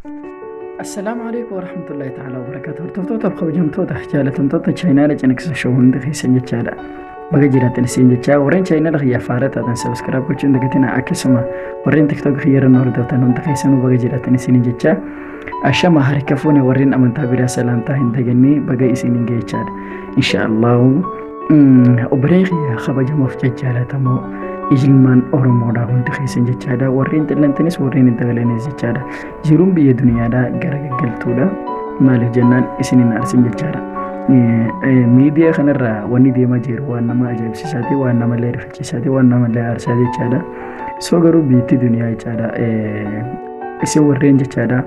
السلام عليكم ورحمة الله تعالى وبركاته. هرتوتو تبقى بجمتوتا حجالة تمتوتا تشاينا لجنك سشوهن دخي سنجتشالا بقى جيراتن سنجتشا ورين تشاينا لغي فارتا تن سبسكرايب كوچن دقتنا أكسما ورين تكتوك خيار النور دوتان هم دخي سنو بقى جيراتن سنجتشا أشما هركفوني ورين أمن تابيرا سلام تاهن دقني بقى إسنين جيتشاد إن شاء الله وبريغي خبجة مفججالة تمو ilmaan oromoodhaa hundi keessan jechaadha warreen xillantanis warreen hin dagalanis jechaadha jiruun biyya duniyaadhaa garagaltuudha maaliif jennaan isinin arsin jechaadha miidiyaa kanarraa wanni deemaa jiru waan nama ajaa'ibsiisaati waan nama illee rifachiisaati waan nama illee aarsaa jechaadha soo garuu biyyi duniyaa jechaadha isin warreen jechaadha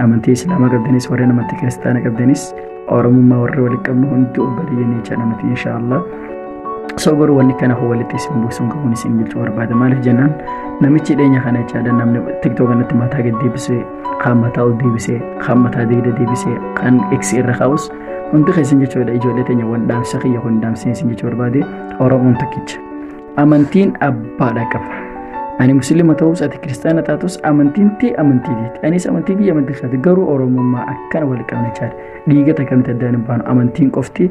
amantii islaamaa qabdanis warreen amantii kiristaanaa qabdanis oromummaa warra walitti qabnu hundi obboleeyyan jechaadha nuti inshaallah soogor wanni kana walitti isin buusuun qabuun isin jechuu barbaada maaliif jennaan namichi dheenya kana jechaadha namni tiktok kanatti mataa gad deebisee kan mataa ol deebisee kan mataa digda deebisee kan eksi irra kaa'us hundi keessan jechuudha ijoollee teenya waan dhaamsa kiyya kun dhaamsee isin jechuu barbaade oromoon tokkicha amantiin abbaadha qaba ani musliima ta'us ati kiristaana taatus amantiin ti amantiiti anis amantii kiyya amantii kaati garuu oromummaa akkana wal qabna jechaadha dhiiga takkamte addaan baanu amantiin qofti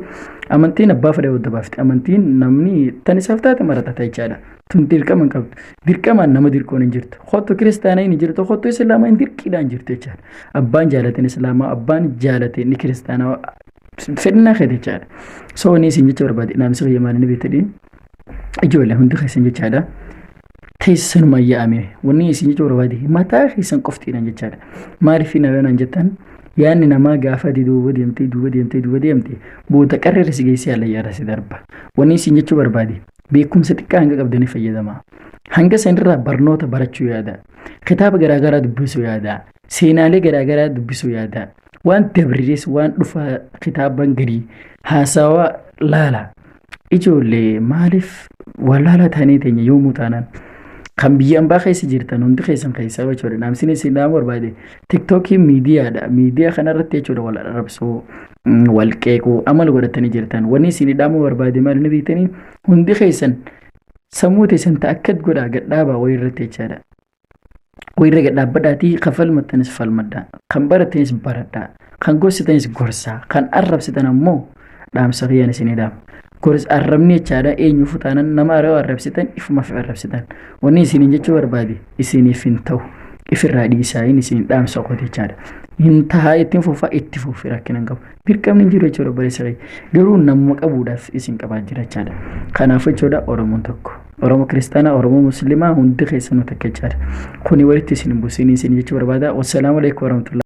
amantiin abbaa fedhe wadda baafti amantiin namni tan isaaf taate maratata jechaadha tun dirqama qabdu dirqamaan nama dirqoon hin jirtu khottu kiristaanaa hin jirtu khottu islaamaa hin dirqiidhaan jirtu jechaadha abbaan jaalateen islaamaa abbaan jaalateen ni kiristaanaa fedhina kee jechaadha soo ni isin jecha barbaade dhaamsa kiyya maal ni beetadhi ijoollee hundi keessan jechaadha teessan mayyaame wanni isin jecha barbaade mataa keessan qoftiidhaan jechaadha maaliif nagaan jettan yaanni namaa gaafa duuba deemtee boota qarreera si geessee haala yaada si darba wanni isin jechuu barbaade beekumsa xiqqaa hanga qabdanii fayyadama hanga sanirraa barnoota barachuu yaada kitaaba garaagaraa dubbisuu yaada seenaalee garaagaraa dubbisuu yaada waan dabriis waan dhufa kitaaban garii haasawaa laala ijoollee maaliif walaala taanee teenya yoomuu taanaan kan biyya ambaa keessa jirtan hundi keessan keessa jechuudha naamsin isin dhaamuu barbaade tiktokii miidiyaadha miidiyaa kanarratti jechuudha wal arrabsuu wal qeequu amal godhatanii jirtan wanni isin dhaamuu barbaade maal ni beektanii hundi keessan sammuu teessan ta'akkat godhaa gadhaabaa wayirratti jechaadha wayirra gadhaabbadhaatii kafal maxxanis falmadhaa kan baratanis baradhaa kan gorsitanis gorsaa kan arrabsitan ammoo dhaamsa kiyyaan isin dhaamu kurs arrabni jechaadha eenyu futaanan nama arraba arrabsitan ifuma fi arrabsitan wanni isin jechuu barbaade isiniif hin ta'u ifirraa dhiisaa isin dhaamsa qote jechaadha hin tahaa ittiin fufa itti fufi rakkinan qabu dirqamni jiru jechuudha bareessa garuu nama qabuudhaaf isin qabaa jira jechaadha kanaaf jechuudha oromoon tokko oromoo kiristaanaa oromoo musliimaa hundi keessanuu takka jechaadha kuni walitti isin buusin isin jechuu barbaada wassalaamu alaikum warahmatullahi